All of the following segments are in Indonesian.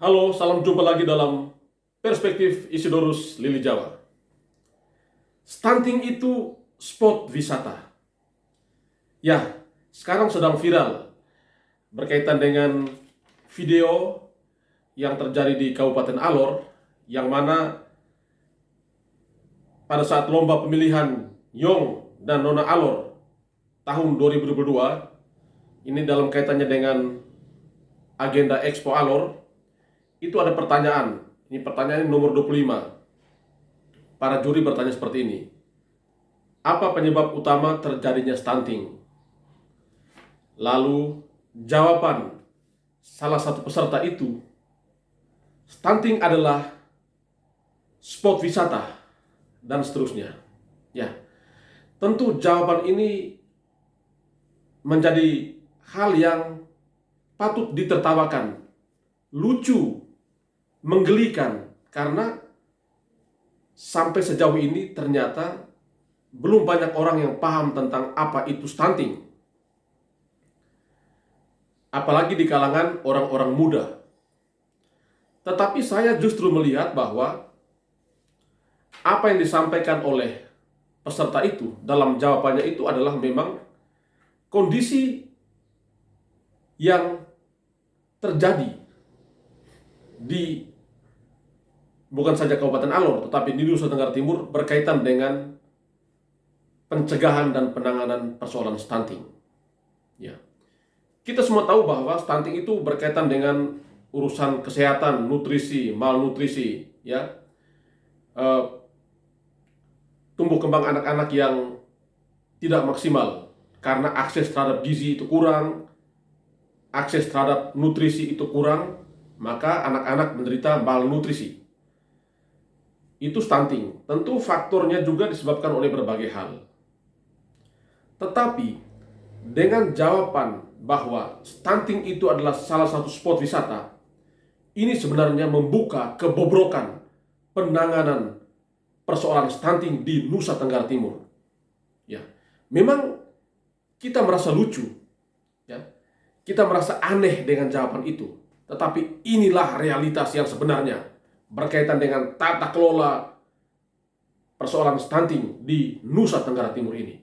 Halo, salam jumpa lagi dalam Perspektif Isidorus Lili Jawa. Stunting itu spot wisata. Ya, sekarang sedang viral berkaitan dengan video yang terjadi di Kabupaten Alor, yang mana pada saat lomba pemilihan Yong dan Nona Alor tahun 2022, ini dalam kaitannya dengan agenda Expo Alor, itu ada pertanyaan. Ini pertanyaan nomor 25. Para juri bertanya seperti ini. Apa penyebab utama terjadinya stunting? Lalu jawaban salah satu peserta itu, stunting adalah spot wisata dan seterusnya. Ya, tentu jawaban ini menjadi hal yang patut ditertawakan, lucu, menggelikan, karena sampai sejauh ini ternyata belum banyak orang yang paham tentang apa itu stunting. Apalagi di kalangan orang-orang muda. Tetapi saya justru melihat bahwa apa yang disampaikan oleh peserta itu dalam jawabannya itu adalah memang kondisi yang terjadi di bukan saja Kabupaten Alor, tetapi di Nusa Tenggara Timur berkaitan dengan pencegahan dan penanganan persoalan stunting. Ya. Kita semua tahu bahwa stunting itu berkaitan dengan urusan kesehatan, nutrisi, malnutrisi, ya, tumbuh kembang anak-anak yang tidak maksimal karena akses terhadap gizi itu kurang, akses terhadap nutrisi itu kurang, maka anak-anak menderita malnutrisi. Itu stunting. Tentu faktornya juga disebabkan oleh berbagai hal. Tetapi dengan jawaban bahwa stunting itu adalah salah satu spot wisata, ini sebenarnya membuka kebobrokan penanganan persoalan stunting di Nusa Tenggara Timur. Ya, memang kita merasa lucu, ya, kita merasa aneh dengan jawaban itu. Tetapi inilah realitas yang sebenarnya berkaitan dengan tata kelola persoalan stunting di Nusa Tenggara Timur ini.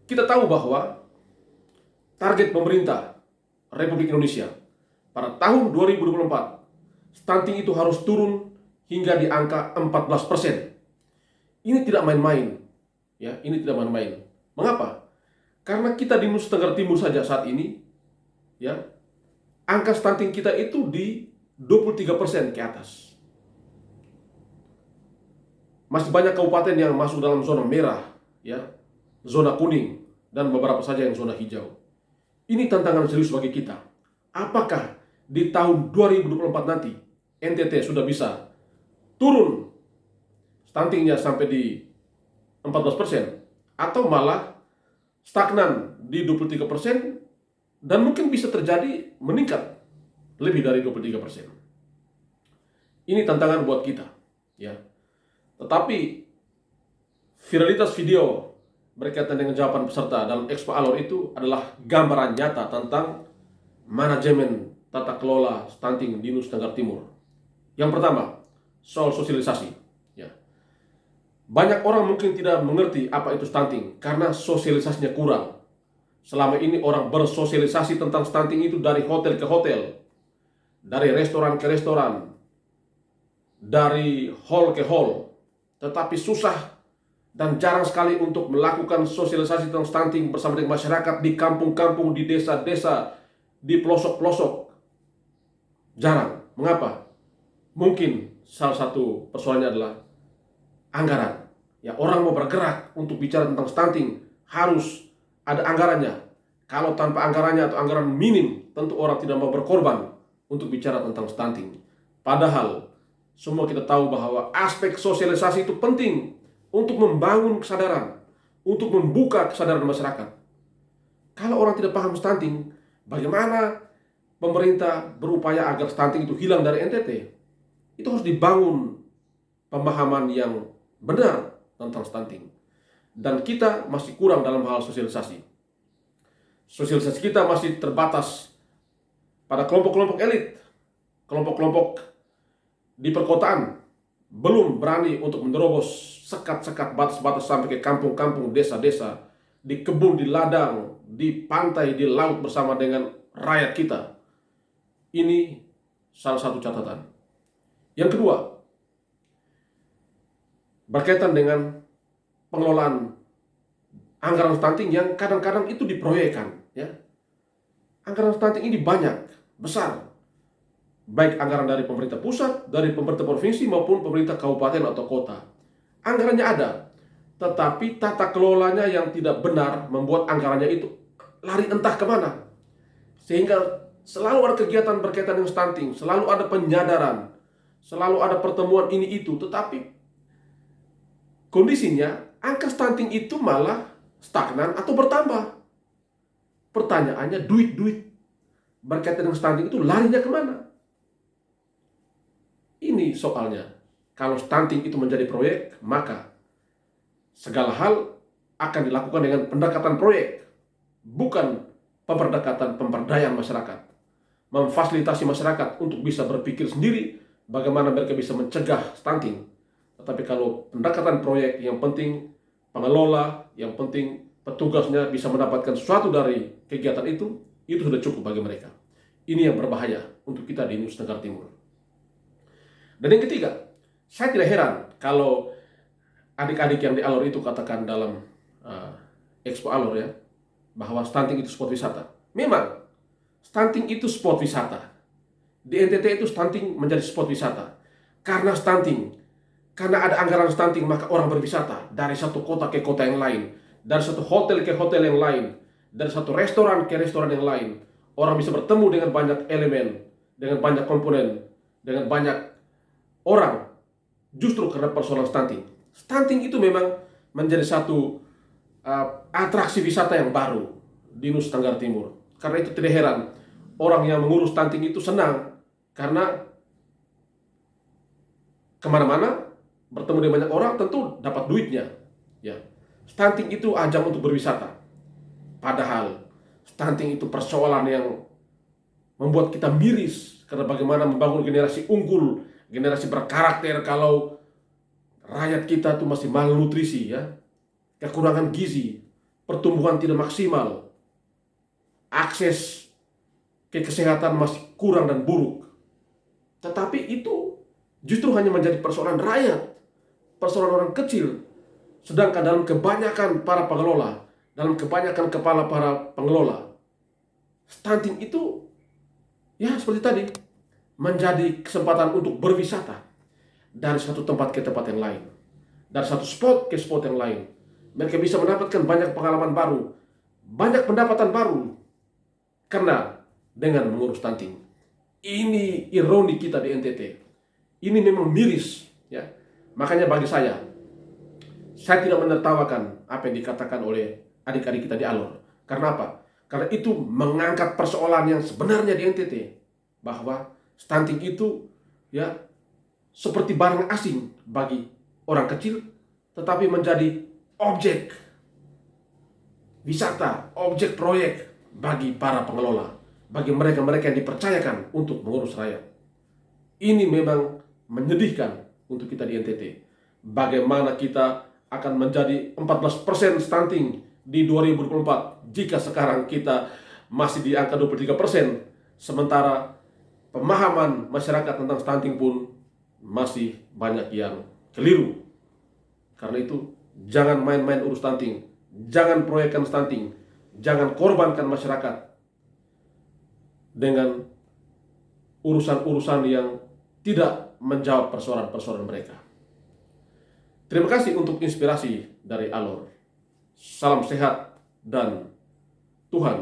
Kita tahu bahwa target pemerintah Republik Indonesia pada tahun 2024, stunting itu harus turun hingga di angka 14%. Ini tidak main-main, ya, ini tidak main-main. Mengapa? Karena kita di Nusa Tenggara Timur saja saat ini, ya, angka stunting kita itu di 23% ke atas. Masih banyak kabupaten yang masuk dalam zona merah, ya, zona kuning, dan beberapa saja yang zona hijau. Ini tantangan serius bagi kita. Apakah di tahun 2024 nanti NTT sudah bisa turun stuntingnya sampai di 14%, atau malah stagnan di 23%, dan mungkin bisa terjadi meningkat lebih dari 23%. Ini tantangan buat kita, ya. Tetapi viralitas video berkaitan dengan jawaban peserta dalam Expo Alor itu adalah gambaran nyata tentang manajemen tata kelola stunting di Nusa Tenggara Timur. Yang pertama, soal sosialisasi. Ya. Banyak orang mungkin tidak mengerti apa itu stunting karena sosialisasinya kurang. Selama ini orang bersosialisasi tentang stunting itu dari hotel ke hotel, dari restoran ke restoran, dari hall ke hall. Tetapi susah dan jarang sekali untuk melakukan sosialisasi tentang stunting bersama dengan masyarakat di kampung-kampung, di desa-desa, di pelosok-pelosok. Jarang. Mengapa? Mungkin salah satu persoalannya adalah anggaran. Ya, orang mau bergerak untuk bicara tentang stunting harus ada anggarannya. Kalau tanpa anggarannya atau anggaran minim, tentu orang tidak mau berkorban untuk bicara tentang stunting. Padahal semua kita tahu bahwa aspek sosialisasi itu penting untuk membangun kesadaran, untuk membuka kesadaran masyarakat. Kalau orang tidak paham stunting, bagaimana pemerintah berupaya agar stunting itu hilang dari NTT? Itu harus dibangun pemahaman yang benar tentang stunting. Dan kita masih kurang dalam hal sosialisasi. Sosialisasi kita masih terbatas pada kelompok-kelompok elit, kelompok-kelompok di perkotaan belum berani untuk menerobos sekat-sekat batas-batas sampai ke kampung-kampung, desa-desa, di kebun, di ladang, di pantai, di laut bersama dengan rakyat kita. Ini salah satu catatan. Yang kedua, berkaitan dengan pengelolaan anggaran stunting yang kadang-kadang itu diproyekkan, ya. Anggaran stunting ini banyak, besar. Baik anggaran dari pemerintah pusat, dari pemerintah provinsi maupun pemerintah kabupaten atau kota. Anggarannya ada, tetapi tata kelolanya yang tidak benar membuat anggarannya itu lari entah kemana. Sehingga selalu ada kegiatan berkaitan dengan stunting, selalu ada penyadaran, selalu ada pertemuan ini itu, tetapi kondisinya angka stunting itu malah stagnan atau bertambah. Pertanyaannya, duit berkaitan dengan stunting itu larinya kemana? Ini soalnya. Kalau stunting itu menjadi proyek, maka segala hal akan dilakukan dengan pendekatan proyek, bukan pendekatan pemberdayaan masyarakat. Memfasilitasi masyarakat untuk bisa berpikir sendiri bagaimana mereka bisa mencegah stunting. Tetapi kalau pendekatan proyek, yang penting pengelola, yang penting petugasnya bisa mendapatkan sesuatu dari kegiatan itu sudah cukup bagi mereka. Ini yang berbahaya untuk kita di Nusa Tenggara Timur. Dan yang ketiga, saya tidak heran kalau adik-adik yang di Alor itu katakan dalam Expo Alor, ya, bahwa stunting itu spot wisata. Memang, stunting itu spot wisata. Di NTT itu stunting menjadi spot wisata. Karena ada anggaran stunting, maka orang berwisata dari satu kota ke kota yang lain, dari satu hotel ke hotel yang lain, dari satu restoran ke restoran yang lain. Orang bisa bertemu dengan banyak elemen, dengan banyak komponen, dengan banyak orang, justru karena persoalan stunting. Stunting itu memang menjadi satu atraksi wisata yang baru di Nusa Tenggara Timur. Karena itu tidak heran orang yang mengurus stunting itu senang, karena kemana-mana bertemu dengan banyak orang tentu dapat duitnya. Ya, stunting itu ajang untuk berwisata. Padahal stunting itu persoalan yang membuat kita miris, karena bagaimana membangun generasi unggul, generasi berkarakter kalau rakyat kita tuh masih malnutrisi, ya, kekurangan gizi, pertumbuhan tidak maksimal, akses ke kesehatan masih kurang dan buruk. Tetapi itu justru hanya menjadi persoalan rakyat, persoalan orang kecil. Sedangkan dalam kebanyakan para pengelola, dalam kebanyakan kepala para pengelola, stunting itu, ya seperti tadi, menjadi kesempatan untuk berwisata dari satu tempat ke tempat yang lain, dari satu spot ke spot yang lain. Mereka bisa mendapatkan banyak pengalaman baru, banyak pendapatan baru, karena dengan mengurus stunting. Ini ironi kita di NTT. Ini memang miris, ya. Makanya bagi saya tidak menertawakan apa yang dikatakan oleh adik-adik kita di Alor. Karena apa? Karena itu mengangkat persoalan yang sebenarnya di NTT, bahwa stunting itu, ya, seperti barang asing bagi orang kecil, tetapi menjadi objek wisata, objek proyek bagi para pengelola, bagi mereka-mereka yang dipercayakan untuk mengurus rakyat. Ini memang menyedihkan untuk kita di NTT. Bagaimana kita akan menjadi 14% stunting di 2024 jika sekarang kita masih di angka 23%, sementara pemahaman masyarakat tentang stunting pun masih banyak yang keliru. Karena itu, jangan main-main urus stunting, jangan proyekkan stunting, jangan korbankan masyarakat dengan urusan-urusan yang tidak menjawab persoalan-persoalan mereka. Terima kasih untuk inspirasi dari Alor. Salam sehat dan Tuhan